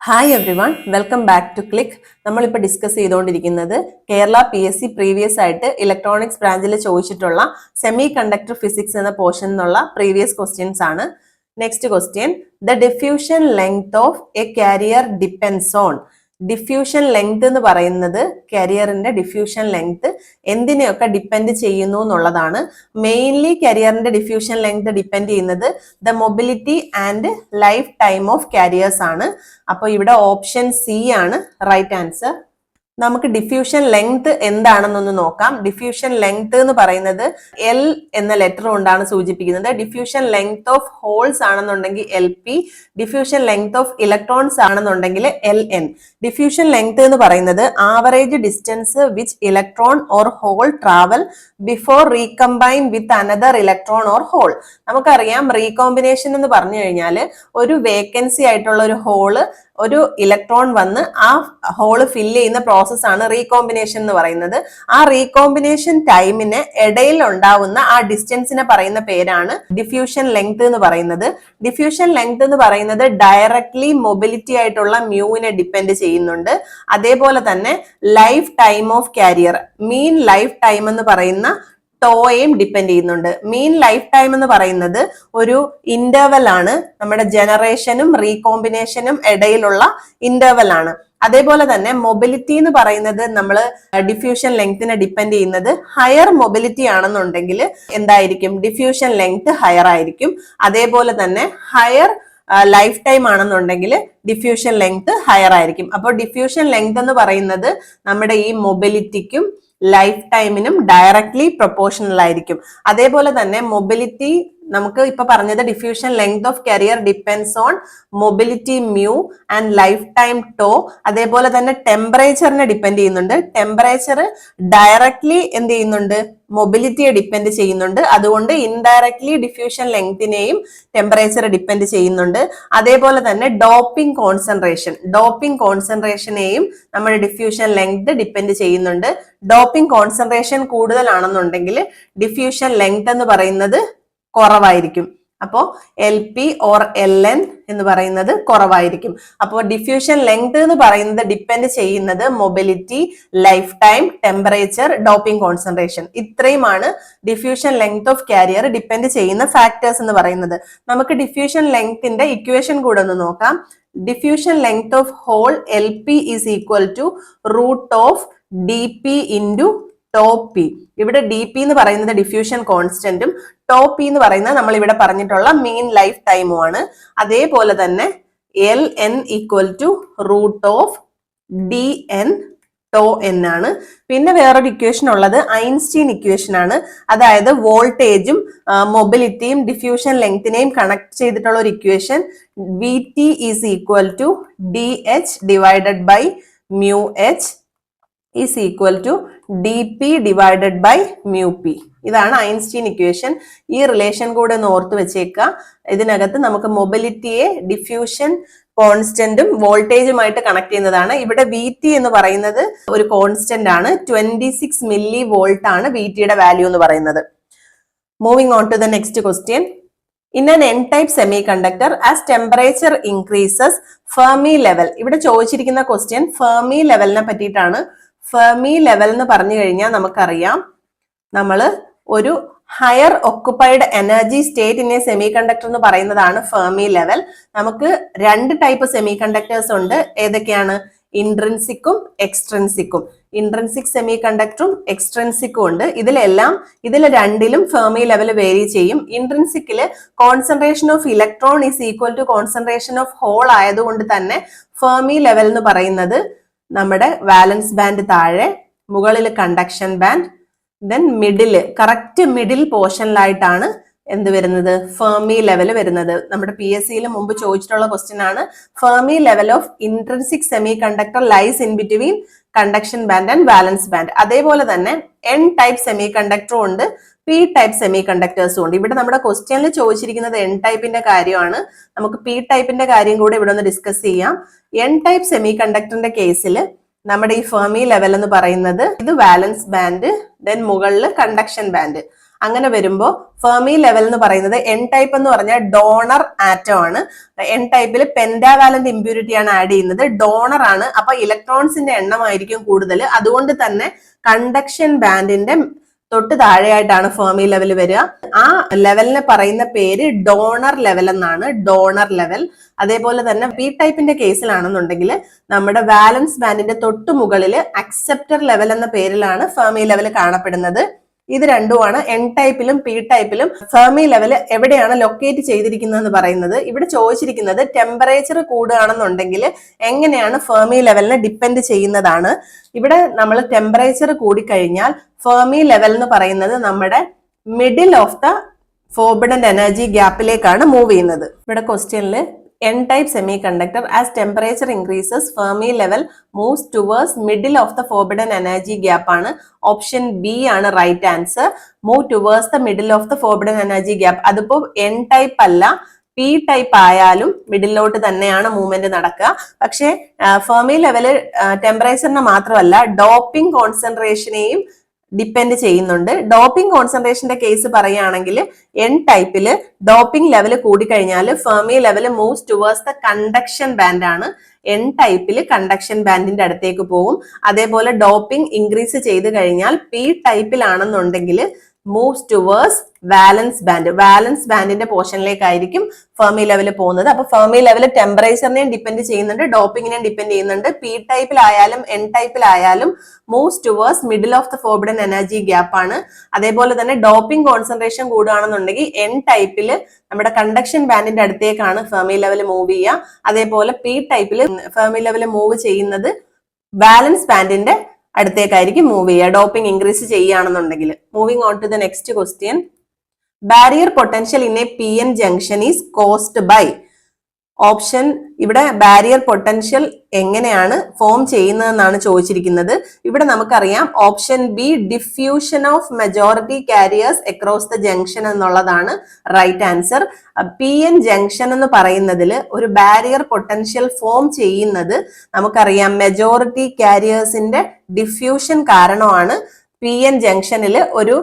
Hi everyone, welcome back to click. നമ്മളിപ്പോൾ discuss ചെയ്തുകൊണ്ടിരിക്കുന്നത് Kerala PSC previous ആയിട്ട് electronics ബ്രാഞ്ചിൽ ചോദിച്ചിട്ടുള്ള സെമി കണ്ടക്ടർ ഫിസിക്സ് എന്ന പോർഷൻ എന്നുള്ള പ്രീവിയസ് ക്വസ്റ്റ്യൻസ് ആണ്. Next question, the diffusion length of a carrier depends on. Diffusion length എന്ന് പറയുന്നത് കരിയറിന്റെ ഡിഫ്യൂഷൻ ലെങ്ത് എന്തിനെയൊക്കെ ഡിപ്പെൻഡ് ചെയ്യുന്നു എന്നുള്ളതാണ്. മെയിൻലി കരിയറിന്റെ ഡിഫ്യൂഷൻ ലെങ്ത് ഡിപ്പെൻഡ് ചെയ്യുന്നത് the mobility and lifetime of carriers ആണ്. അപ്പോൾ ഇവിടെ ഓപ്ഷൻ സി ആണ് റൈറ്റ് ആൻസർ. നമുക്ക് ഡിഫ്യൂഷൻ ലെങ്ത് എന്താണെന്നൊന്ന് നോക്കാം. ഡിഫ്യൂഷൻ ലെങ്ത് എന്ന് പറയുന്നത് എൽ എന്ന ലെറ്റർ കൊണ്ടാണ് സൂചിപ്പിക്കുന്നത്. ഡിഫ്യൂഷൻ ലെങ്ത് ഓഫ് ഹോൾസ് ആണെന്നുണ്ടെങ്കിൽ LP, diffusion length of electrons ആണെന്നുണ്ടെങ്കിൽ LN. ഡിഫ്യൂഷൻ ലെങ്ത് എന്ന് പറയുന്നത് average distance which electron or hole travel before recombine with another electron or hole. നമുക്കറിയാം റീകോമ്പിനേഷൻ എന്ന് പറഞ്ഞു കഴിഞ്ഞാൽ ഒരു വേക്കൻസി ആയിട്ടുള്ള ഒരു ഹോള് ഒരു ഇലക്ട്രോൺ വന്ന് ആ ഹോള് ഫില്ല് ചെയ്യുന്ന പ്രോസസ് ആണ് റീകോമ്പിനേഷൻ എന്ന് പറയുന്നത്. ആ റീകോമ്പിനേഷൻ ടൈമിന് ഇടയിൽ ഉണ്ടാവുന്ന ആ ഡിസ്റ്റൻസിനെ പറയുന്ന പേരാണ് ഡിഫ്യൂഷൻ ലെങ്ത് എന്ന് പറയുന്നത്. ഡിഫ്യൂഷൻ ലെങ്ത് എന്ന് പറയുന്നത് ഡയറക്ട്ലി മൊബിലിറ്റി ആയിട്ടുള്ള മ്യൂവിനെ ഡിപ്പെൻഡ് ചെയ്യുന്നുണ്ട്. അതേപോലെ തന്നെ life time of carrier, mean life time എന്ന് പറയുന്ന ടോയും ഡിപ്പെൻഡ് ചെയ്യുന്നുണ്ട്. മീൻ ലൈഫ് ടൈം എന്ന് പറയുന്നത് ഒരു ഇന്റർവൽ ആണ്, നമ്മുടെ ജനറേഷനും റീകോമ്പിനേഷനും ഇടയിലുള്ള ഇന്റർവൽ ആണ്. അതേപോലെ തന്നെ മൊബിലിറ്റി എന്ന് പറയുന്നത് നമ്മൾ ഡിഫ്യൂഷൻ ലെങ്തിനെ ഡിപ്പെൻഡ് ചെയ്യുന്നത് ഹയർ മൊബിലിറ്റി ആണെന്നുണ്ടെങ്കിൽ എന്തായിരിക്കും, ഡിഫ്യൂഷൻ ലെങ്ത് ഹയർ ആയിരിക്കും. അതേപോലെ തന്നെ ഹയർ ലൈഫ് ടൈം ആണെന്നുണ്ടെങ്കിൽ ഡിഫ്യൂഷൻ ലെങ്ത് ഹയർ ആയിരിക്കും. അപ്പോൾ ഡിഫ്യൂഷൻ ലെങ്ത് എന്ന് പറയുന്നത് നമ്മുടെ ഈ മൊബിലിറ്റിക്കും ലൈഫ് ടൈമിനും ഡയറക്ട്ലി പ്രൊപ്പോർഷണൽ ആയിരിക്കും. അതേപോലെ തന്നെ മൊബിലിറ്റി നമുക്ക് ഇപ്പൊ പറഞ്ഞത് diffusion length of carrier depends on mobility mu and lifetime tau. അതേപോലെ തന്നെ ടെമ്പറേച്ചറിനെ ഡിപ്പെൻഡ് ചെയ്യുന്നുണ്ട്. ടെമ്പറേച്ചർ ഡയറക്ട്ലി എന്ത് ചെയ്യുന്നുണ്ട്, മൊബിലിറ്റിയെ ഡിപ്പെൻഡ് ചെയ്യുന്നുണ്ട്. അതുകൊണ്ട് ഇൻഡയറക്ട്ലി ഡിഫ്യൂഷൻ ലെങ്തിനെയും ടെമ്പറേച്ചർ ഡിപ്പെൻഡ് ചെയ്യുന്നുണ്ട്. അതേപോലെ തന്നെ ഡോപ്പിംഗ് കോൺസെൻട്രേഷനെയും നമ്മുടെ ഡിഫ്യൂഷൻ ലെങ്ത് ഡിപ്പെൻഡ് ചെയ്യുന്നുണ്ട്. ഡോപ്പിംഗ് കോൺസെൻട്രേഷൻ കൂടുതലാണെന്നുണ്ടെങ്കിൽ ഡിഫ്യൂഷൻ ലെങ്ത് എന്ന് പറയുന്നത് കുറവായിരിക്കും. അപ്പോൾ LP ഓർ LN എന്ന് പറയുന്നത് കുറവായിരിക്കും. അപ്പോൾ ഡിഫ്യൂഷൻ ലെങ്ത് എന്ന് പറയുന്നത് ഡിപ്പെൻഡ് ചെയ്യുന്നത് mobility, life time, temperature, doping concentration. ഇത്രയുമാണ് diffusion length of carrier depend ചെയ്യുന്ന ഫാക്ടേഴ്സ് എന്ന് പറയുന്നത്. നമുക്ക് ഡിഫ്യൂഷൻ ലെങ്ത്തിന്റെ ഇക്വേഷൻ കൂടെ ഒന്ന് നോക്കാം. Diffusion length of hole LP is equal to root of DP into top P. ഇവിടെ DP എന്ന് പറയുന്നത് ഡിഫ്യൂഷൻ കോൺസ്റ്റന്റും ടോപ്പ് P എന്ന് പറയുന്നത് നമ്മൾ ഇവിടെ പറഞ്ഞിട്ടുള്ള മീൻ ലൈഫ് ടൈമും ആണ്. അതേപോലെ തന്നെ LN equal to root of DN tau N ആണ്. പിന്നെ വേറൊരു ഇക്വേഷൻ ഉള്ളത് ഐൻസ്റ്റീൻ ഇക്വേഷൻ ആണ്. അതായത് വോൾട്ടേജും മൊബിലിറ്റിയും ഡിഫ്യൂഷൻ ലെങ്തിനെയും കണക്ട് ചെയ്തിട്ടുള്ള ഒരു equation. VT is equal to DH divided by mu H is equal to DP divided by mu P. ഇതാണ് ഐൻസ്റ്റീൻ ഇക്വേഷൻ. ഈ റിലേഷൻ കൂടെ ഒന്ന് ഓർത്ത് വെച്ചേക്കുക. ഇതിനകത്ത് നമുക്ക് മൊബിലിറ്റിയെ ഡിഫ്യൂഷൻ കോൺസ്റ്റന്റും വോൾട്ടേജുമായിട്ട് കണക്ട് ചെയ്യുന്നതാണ്. ഇവിടെ VT എന്ന് പറയുന്നത് ഒരു കോൺസ്റ്റന്റ് ആണ്. 26 മില്ലി വോൾട്ട് ആണ് VTയുടെ വാല്യൂ എന്ന് പറയുന്നത്. Moving on to the next question. In an N-type semiconductor, as temperature increases, Fermi level. ഇവിടെ ചോദിച്ചിരിക്കുന്ന ക്വസ്റ്റ്യൻ ഫെർമി ലെവലിനെ പറ്റിയിട്ടാണ്. ഫെർമി ലെവൽ എന്ന് പറഞ്ഞു കഴിഞ്ഞാൽ നമുക്കറിയാം, നമ്മൾ ഒരു higher occupied energy state in A semi conductor എന്ന് പറയുന്നതാണ് ഫെർമി ലെവൽ. നമുക്ക് രണ്ട് ടൈപ്പ് സെമി കണ്ടക്ടേഴ്സ് ഉണ്ട്. ഏതൊക്കെയാണ്? ഇൻട്രിൻസിക്കും എക്സ്ട്രിൻസിക്കും. ഇൻട്രിൻസിക് സെമി കണ്ടക്ടറും എക്സ്ട്രിൻസിക്കും ഉണ്ട്. ഇതിൽ രണ്ടിലും ഫെർമി ലെവൽ വേരി ചെയ്യും. ഇൻട്രിൻസിക്കില് concentration of electron is equal to concentration of hole ആയതുകൊണ്ട് തന്നെ ഫെർമി ലെവൽ എന്ന് പറയുന്നത് നമ്മുടെ വാലൻസ് ബാൻഡ് താഴെ, മുകളിൽ conduction band, then middle, correct middle പോർഷനിലായിട്ടാണ് എന്ത് വരുന്നത്, ഫെർമി ലെവൽ വരുന്നത്. നമ്മുടെ PSCയിൽ മുമ്പ് ചോദിച്ചിട്ടുള്ള ക്വസ്റ്റ്യൻ ആണ്. Fermi level of intrinsic semiconductor lies in between conduction band and valence band. അതേപോലെ തന്നെ N ടൈപ്പ് സെമി കണ്ടക്ടറും ഉണ്ട്, P ടൈപ്പ് സെമി കണ്ടക്ടേഴ്സും ഉണ്ട്. ഇവിടെ നമ്മുടെ ക്വസ്റ്റ്യനിൽ ചോദിച്ചിരിക്കുന്നത് N ടൈപ്പിന്റെ കാര്യമാണ്. നമുക്ക് P ടൈപ്പിന്റെ കാര്യം കൂടെ ഇവിടെ ഒന്ന് ഡിസ്കസ് ചെയ്യാം. N ടൈപ്പ് സെമി കണ്ടക്ടറിന്റെ കേസിൽ നമ്മുടെ ഈ ഫെർമി ലെവൽ എന്ന് പറയുന്നത് ഇത് വാലൻസ് ബാൻഡ്, ദെൻ മുകളിൽ കണ്ടക്ഷൻ ബാൻഡ്. അങ്ങനെ വരുമ്പോൾ ഫെർമി ലെവൽ എന്ന് പറയുന്നത് എൻ ടൈപ്പ് എന്ന് പറഞ്ഞാൽ ഡോണർ ആറ്റം ആണ്. എൻ ടൈപ്പിൽ പെന്റാവാലന്റ് ഇമ്പ്യൂരിറ്റി ആണ് ആഡ് ചെയ്യുന്നത്, ഡോണർ ആണ്. അപ്പൊ ഇലക്ട്രോൺസിന്റെ എണ്ണമായിരിക്കും കൂടുതൽ. അതുകൊണ്ട് തന്നെ കണ്ടക്ഷൻ ബാൻഡിന്റെ തൊട്ട് താഴെയായിട്ടാണ് ഫെർമി ലെവൽ വരിക. ആ ലെവലിനെ പറയുന്ന പേര് ഡോണർ ലെവൽ എന്നാണ്, ഡോണർ ലെവൽ. അതേപോലെ തന്നെ പി ടൈപ്പിന്റെ കേസിലാണെന്നുണ്ടെങ്കിൽ നമ്മുടെ വാലൻസ് ബാൻഡിന്റെ തൊട്ട് മുകളിൽ അക്സെപ്റ്റർ ലെവൽ എന്ന പേരിലാണ് ഫെർമി ലെവൽ കാണപ്പെടുന്നത്. ഇത് രണ്ടുമാണ് എൻ ടൈപ്പിലും പി ടൈപ്പിലും ഫെർമി ലെവൽ എവിടെയാണ് ലൊക്കേറ്റ് ചെയ്തിരിക്കുന്നത് എന്ന് പറയുന്നത്. ഇവിടെ ചോദിച്ചിരിക്കുന്നത് ടെമ്പറേച്ചർ കൂടുകയാണെന്നുണ്ടെങ്കിൽ എങ്ങനെയാണ് ഫെർമി ലെവലിനെ ഡിപ്പെൻഡ് ചെയ്യുന്നതാണ്. ഇവിടെ നമ്മൾ ടെമ്പറേച്ചർ കൂടിക്കഴിഞ്ഞാൽ ഫെർമി ലെവൽ എന്ന് പറയുന്നത് നമ്മുടെ middle of the forbidden energy ഗ്യാപ്പിലേക്കാണ് മൂവ് ചെയ്യുന്നത്. ഇവിടെ ക്വസ്റ്റ്യനിൽ N type semiconductor, as temperature increases, Fermi level moves towards middle of the forbidden energy gap ആണ്. ഓപ്ഷൻ ബി ആണ് right answer. Move towards the middle of the forbidden energy gap. അതിപ്പോ N type അല്ല, P type ആയാലും മിഡിലോട്ട് തന്നെയാണ് movement നടക്കുക. പക്ഷെ Fermi level ടെമ്പറേച്ചറിനെ മാത്രമല്ല ഡോപ്പിംഗ് കോൺസെൻട്രേഷനെയും ഡിപ്പെൻഡ് ചെയ്യുന്നുണ്ട്. ഡോപ്പിംഗ് കോൺസെൻട്രേഷന്റെ കേസ് പറയുകയാണെങ്കിൽ എൻ ടൈപ്പില് ഡോപ്പിംഗ് ലെവൽ കൂടിക്കഴിഞ്ഞാൽ Fermi level moves towards the conduction band ആണ്. എൻ ടൈപ്പിൽ കണ്ടക്ഷൻ ബാൻഡിന്റെ അടുത്തേക്ക് പോകും. അതേപോലെ ഡോപ്പിംഗ് ഇൻക്രീസ് ചെയ്ത് കഴിഞ്ഞാൽ പി ടൈപ്പിലാണെന്നുണ്ടെങ്കിൽ moves towards valence band. Valence ബാൻഡിന്റെ പോർഷനിലേക്കായിരിക്കും ഫെർമി ലെവൽ പോകുന്നത്. അപ്പൊ ഫെർമി ലെവൽ ടെമ്പറേച്ചറിനെയും ഡിപ്പെൻഡ് ചെയ്യുന്നുണ്ട്, ഡോപ്പിങ്ങിനെയും ഡിപ്പെൻഡ് ചെയ്യുന്നുണ്ട്. പി ടൈപ്പിലായാലും എൻ ടൈപ്പിലായാലും moves towards middle of the forbidden energy gap ആണ്. അതേപോലെ തന്നെ ഡോപ്പിംഗ് കോൺസെൻട്രേഷൻ കൂടുകയാണെന്നുണ്ടെങ്കിൽ എൻ ടൈപ്പിൽ നമ്മുടെ കണ്ടക്ഷൻ ബാൻഡിന്റെ അടുത്തേക്കാണ് ഫെർമി ലെവൽ മൂവ് ചെയ്യുക. അതേപോലെ പി ടൈപ്പിൽ ഫെർമി ലെവൽ മൂവ് ചെയ്യുന്നത് വാലൻസ് ബാൻഡിന്റെ അടുത്തേക്കായിരിക്കും മൂവ് ചെയ്യുക, ഡോപ്പിംഗ് ഇൻക്രീസ് ചെയ്യുകയാണെന്നുണ്ടെങ്കിൽ. Moving on to the next question. Barrier potential in a P N junction is caused by. Option ഇവിടെ ബാരിയർ പൊട്ടൻഷ്യൽ എങ്ങനെയാണ് ഫോം ചെയ്യുന്നതെന്നാണ് ചോദിച്ചിരിക്കുന്നത്. ഇവിടെ നമുക്കറിയാം option B diffusion of majority carriers across the junction എന്നുള്ളതാണ് right answer. P N junction എന്ന് പറയുന്നതിൽ ഒരു ബാരിയർ പൊട്ടൻഷ്യൽ ഫോം ചെയ്യുന്നത് നമുക്കറിയാം മെജോറിറ്റി കാരിയേഴ്സിന്റെ ഡിഫ്യൂഷൻ കാരണമാണ് പി എൻ ജംഗ്ഷനിൽ ഒരു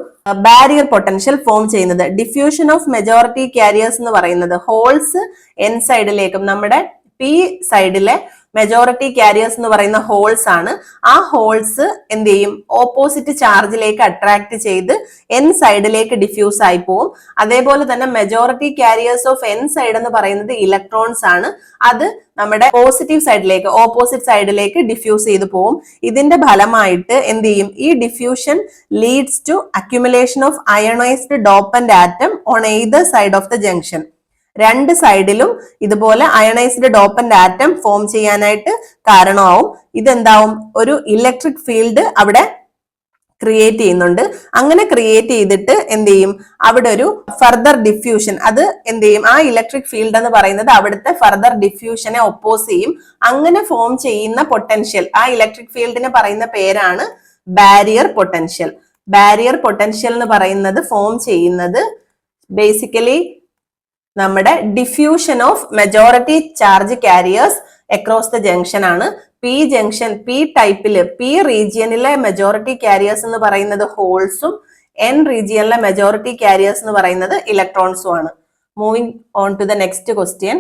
ബാരിയർ പൊട്ടൻഷ്യൽ ഫോം ചെയ്യുന്നത്. ഡിഫ്യൂഷൻ ഓഫ് മെജോറിറ്റി കാരിയേഴ്സ് എന്ന് പറയുന്നത് ഹോൾസ് എൻ സൈഡിലേക്കും നമ്മുടെ പി സൈഡിലെ മെജോറിറ്റി കാരിയേഴ്സ് എന്ന് പറയുന്ന ഹോൾസ് ആണ്. ആ ഹോൾസ് എന്ത് ചെയ്യും, ഓപ്പോസിറ്റ് ചാർജിലേക്ക് അട്രാക്ട് ചെയ്ത് എൻ സൈഡിലേക്ക് ഡിഫ്യൂസ് ആയി പോവും. അതേപോലെ തന്നെ majority carriers of N side എന്ന് പറയുന്നത് ഇലക്ട്രോൺസ് ആണ്. അത് നമ്മുടെ പോസിറ്റീവ് സൈഡിലേക്ക്, ഓപ്പോസിറ്റ് സൈഡിലേക്ക് ഡിഫ്യൂസ് ചെയ്ത് പോവും. ഇതിന്റെ ഫലമായിട്ട് എന്ത് ചെയ്യും, ഈ diffusion leads to accumulation of ionized dopant atom on either side of the junction. രണ്ട് സൈഡിലും ഇതുപോലെ അയണൈസ്ഡ് ഡോപ്പന്റ് ആറ്റം ഫോം ചെയ്യാനായിട്ട് കാരണമാവും. ഇതെന്താവും, ഒരു ഇലക്ട്രിക് ഫീൽഡ് അവിടെ ക്രിയേറ്റ് ചെയ്യുന്നുണ്ട്. അങ്ങനെ ക്രിയേറ്റ് ചെയ്തിട്ട് എന്ത് ചെയ്യും, അവിടെ ഒരു ഫർദർ ഡിഫ്യൂഷൻ, അത് എന്ത് ചെയ്യും, ആ ഇലക്ട്രിക് ഫീൽഡ് എന്ന് പറയുന്നത് അവിടുത്തെ ഫർദർ ഡിഫ്യൂഷനെ ഒപ്പോസ് ചെയ്യും. അങ്ങനെ ഫോം ചെയ്യുന്ന പൊട്ടൻഷ്യൽ, ആ ഇലക്ട്രിക് ഫീൽഡിന് പറയുന്ന പേരാണ് ബാരിയർ പൊട്ടൻഷ്യൽ. ബാരിയർ പൊട്ടൻഷ്യൽ എന്ന് പറയുന്നത് ഫോം ചെയ്യുന്നത് ബേസിക്കലി നമ്മുടെ diffusion of majority charge carriers across the junction ആണ്. പി ജംഗ്ഷൻ, പി ടൈപ്പില് പി റീജിയനിലെ മെജോറിറ്റി കാരിയേഴ്സ് എന്ന് പറയുന്നത് ഹോൾസും എൻ റീജിയനിലെ മെജോറിറ്റി കാരിയേഴ്സ് എന്ന് പറയുന്നത് ഇലക്ട്രോൺസും ആണ്. Moving on to the next question.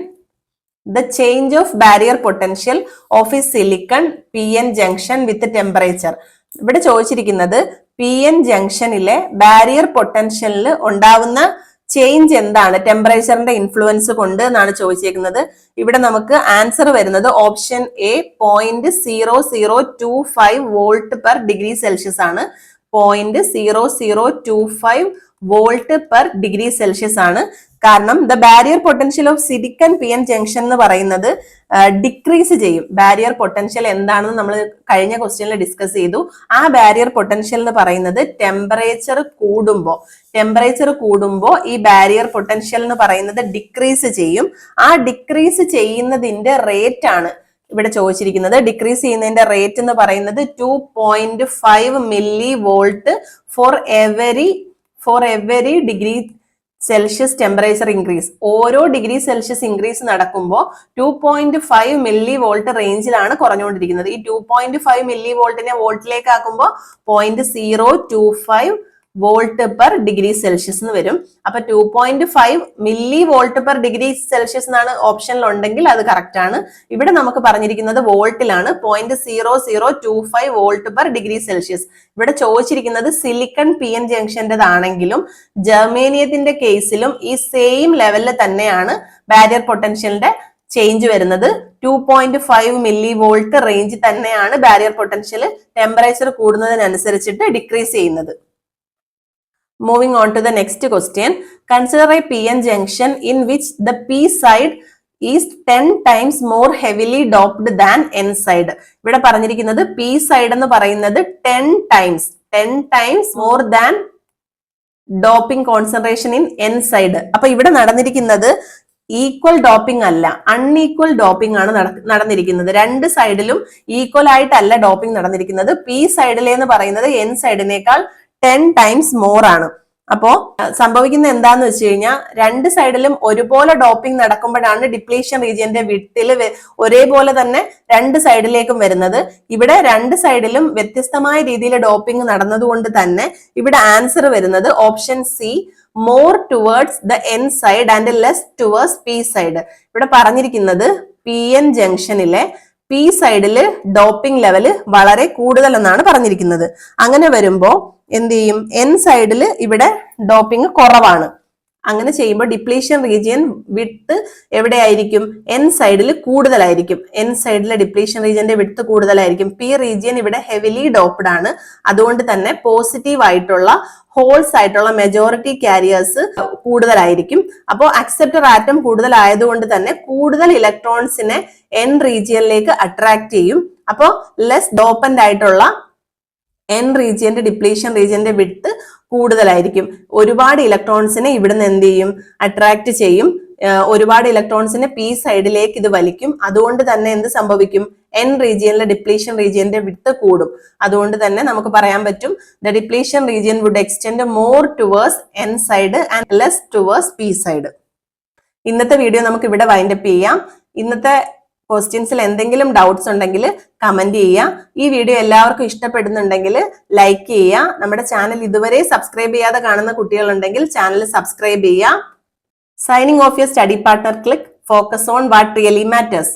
The change of barrier potential of a silicon P N junction with temperature. ഇവിടെ ചോദിച്ചിരിക്കുന്നത് പി എൻ ജംഗ്ഷനിലെ ബാരിയർ പൊട്ടൻഷ്യലിൽ ഉണ്ടാവുന്ന ചേഞ്ച് എന്താണ്, ടെമ്പറേച്ചറിന്റെ ഇൻഫ്ലുവൻസ് കൊണ്ട് എന്നാണ് ചോദിച്ചേക്കുന്നത്. ഇവിടെ നമുക്ക് ആൻസർ വരുന്നത് option A 0.0025 volt per degree Celsius ആണ്. 0.0025 വോൾട്ട് പെർ ഡിഗ്രി സെൽഷ്യസ് ആണ്. കാരണം the barrier potential of silicon P N junction എന്ന് പറയുന്നത് ഡിക്രീസ് ചെയ്യും. ബാരിയർ പൊട്ടൻഷ്യൽ എന്താണെന്ന് നമ്മൾ കഴിഞ്ഞ ക്വസ്റ്റ്യനിൽ ഡിസ്കസ് ചെയ്തു. ആ ബാരിയർ പൊട്ടൻഷ്യൽ എന്ന് പറയുന്നത് ടെമ്പറേച്ചർ കൂടുമ്പോൾ ഈ ബാരിയർ പൊട്ടൻഷ്യൽ എന്ന് പറയുന്നത് ഡിക്രീസ് ചെയ്യും. ആ ഡിക്രീസ് ചെയ്യുന്നതിന്റെ റേറ്റ് ആണ് ഇവിടെ ചോദിച്ചിരിക്കുന്നത്. ഡിക്രീസ് ചെയ്യുന്നതിന്റെ റേറ്റ് എന്ന് പറയുന്നത് 2.5 milli volt for every degree Celsius temperature increase. ഓരോ ഡിഗ്രി സെൽഷ്യസ് ഇൻക്രീസ് നടക്കുമ്പോൾ 2.5 മില്ലി വോൾട്ട് റേഞ്ചിലാണ് കുറഞ്ഞുകൊണ്ടിരിക്കുന്നത്. ഈ 2.5 മില്ലി വോൾട്ടിനെ വോൾട്ടിലേക്ക് ആക്കുമ്പോൾ 0.025 വോൾട്ട് പെർ ഡിഗ്രി സെൽഷ്യസ് എന്ന് വരും. അപ്പൊ 2.5 milli volt per degree Celsius എന്നാണ് ഓപ്ഷനിൽ ഉണ്ടെങ്കിൽ അത് കറക്റ്റ് ആണ്. ഇവിടെ നമുക്ക് പറഞ്ഞിരിക്കുന്നത് വോൾട്ടിലാണ്, 0.0025 വോൾട്ട് പെർ ഡിഗ്രി സെൽഷ്യസ്. ഇവിടെ ചോദിച്ചിരിക്കുന്നത് സിലിക്കൺ PN ജംഗ്ഷൻ്റെതാണെങ്കിലും ജർമേനിയത്തിന്റെ കേസിലും ഈ സെയിം ലെവലിൽ തന്നെയാണ് ബാരിയർ പൊട്ടൻഷ്യലിന്റെ ചേഞ്ച് വരുന്നത്. 2.5 മില്ലി വോൾട്ട് റേഞ്ച് തന്നെയാണ് ബാരിയർ പൊട്ടൻഷ്യൽ ടെമ്പറേച്ചർ കൂടുന്നതിനനുസരിച്ചിട്ട് ഡിക്രീസ് ചെയ്യുന്നത്. Moving on to the next question. Consider a PN junction in which the P side is 10 times more heavily doped than N side. ഇവിടെ പറഞ്ഞിരിക്കുന്നത് P side എന്ന് പറയുന്നത് 10 times more than doping concentration in N side. അപ്പൊ ഇവിടെ നടന്നിരിക്കുന്നത് equal doping അല്ല, unequal doping ആണ് നടന്നിരിക്കുന്നത്. രണ്ട് സൈഡിലും ഈക്വൽ ആയിട്ടല്ല ഡോപ്പിംഗ് നടന്നിരിക്കുന്നത്. പി സൈഡിലെന്ന് പറയുന്നത് N സൈഡിനേക്കാൾ 10 ടൈംസ് മോർ ആണ്. അപ്പോ സംഭവിക്കുന്ന എന്താന്ന് വെച്ച് കഴിഞ്ഞാൽ രണ്ട് സൈഡിലും ഒരുപോലെ ഡോപ്പിംഗ് നടക്കുമ്പോഴാണ് ഡിപ്ലീഷൻ റീജിയന്റെ വിഡ്ത്തിൽ ഒരേപോലെ തന്നെ രണ്ട് സൈഡിലേക്കും വരുന്നത്. ഇവിടെ രണ്ട് സൈഡിലും വ്യത്യസ്തമായ രീതിയിൽ ഡോപ്പിംഗ് നടന്നതുകൊണ്ട് തന്നെ ഇവിടെ ആൻസർ വരുന്നത് option C, more towards the N side and less towards P side. ഇവിടെ പറഞ്ഞിരിക്കുന്നത് PN ജംഗ്ഷനിലെ P സൈഡില് ഡോപ്പിംഗ് ലെവല് വളരെ കൂടുതൽ എന്നാണ് പറഞ്ഞിരിക്കുന്നത്. അങ്ങനെ വരുമ്പോ എന്ത് ചെയ്യും? N സൈഡില് ഇവിടെ ഡോപ്പിംഗ് കുറവാണ്. അങ്ങനെ ചെയ്യുമ്പോൾ ഡിപ്ലീഷൻ റീജിയൻ വിഡ്ത്ത് എവിടെയായിരിക്കും? N സൈഡിൽ കൂടുതലായിരിക്കും. N സൈഡിലെ ഡിപ്ലീഷൻ റീജിയന്റെ വിഡ്ത്ത് കൂടുതലായിരിക്കും. P റീജിയൻ ഇവിടെ ഹെവിലി ഡോപ്ഡ് ആണ്. അതുകൊണ്ട് തന്നെ പോസിറ്റീവ് ആയിട്ടുള്ള ഹോൾസ് ആയിട്ടുള്ള മെജോറിറ്റി കാരിയേഴ്സ് കൂടുതലായിരിക്കും. അപ്പോൾ അക്സെപ്റ്റർ ആറ്റം കൂടുതലായതുകൊണ്ട് തന്നെ കൂടുതൽ ഇലക്ട്രോൺസിനെ N റീജിയനിലേക്ക് അട്രാക്ട് ചെയ്യും. അപ്പോൾ ലെസ് ഡോപ്പന്റ് ആയിട്ടുള്ള N റീജിയന്റെ ഡിപ്ലീഷൻ റീജിയന്റെ വിഡ്ത്ത് കൂടുതലായിരിക്കും. ഒരുപാട് ഇലക്ട്രോൺസിനെ ഇവിടുന്ന് എന്ത് ചെയ്യും? അട്രാക്ട് ചെയ്യും. ഒരുപാട് ഇലക്ട്രോൺസിനെ P സൈഡിലേക്ക് ഇത് വലിക്കും. അതുകൊണ്ട് തന്നെ എന്ത് സംഭവിക്കും? N റീജിയനിലെ ഡിപ്ലീഷൻ റീജിയന്റെ വിഡ്ത്ത് കൂടും. അതുകൊണ്ട് തന്നെ നമുക്ക് പറയാൻ പറ്റും the depletion region would extend more towards N side and less towards P side. ഇന്നത്തെ വീഡിയോ നമുക്ക് ഇവിടെ വൈൻഡപ്പ് ചെയ്യാം. ഇന്നത്തെ ക്വസ്റ്റ്യൻസിൽ എന്തെങ്കിലും ഡൗട്ട്സ് ഉണ്ടെങ്കിൽ കമന്റ് ചെയ്യുക. ഈ വീഡിയോ എല്ലാവർക്കും ഇഷ്ടപ്പെടുന്നുണ്ടെങ്കിൽ ലൈക്ക് ചെയ്യുക. നമ്മുടെ ചാനൽ ഇതുവരെ സബ്സ്ക്രൈബ് ചെയ്യാതെ കാണുന്ന കുട്ടികളുണ്ടെങ്കിൽ ചാനൽ സബ്സ്ക്രൈബ് ചെയ്യുക. Signing off your study partner click. Focus on what really matters.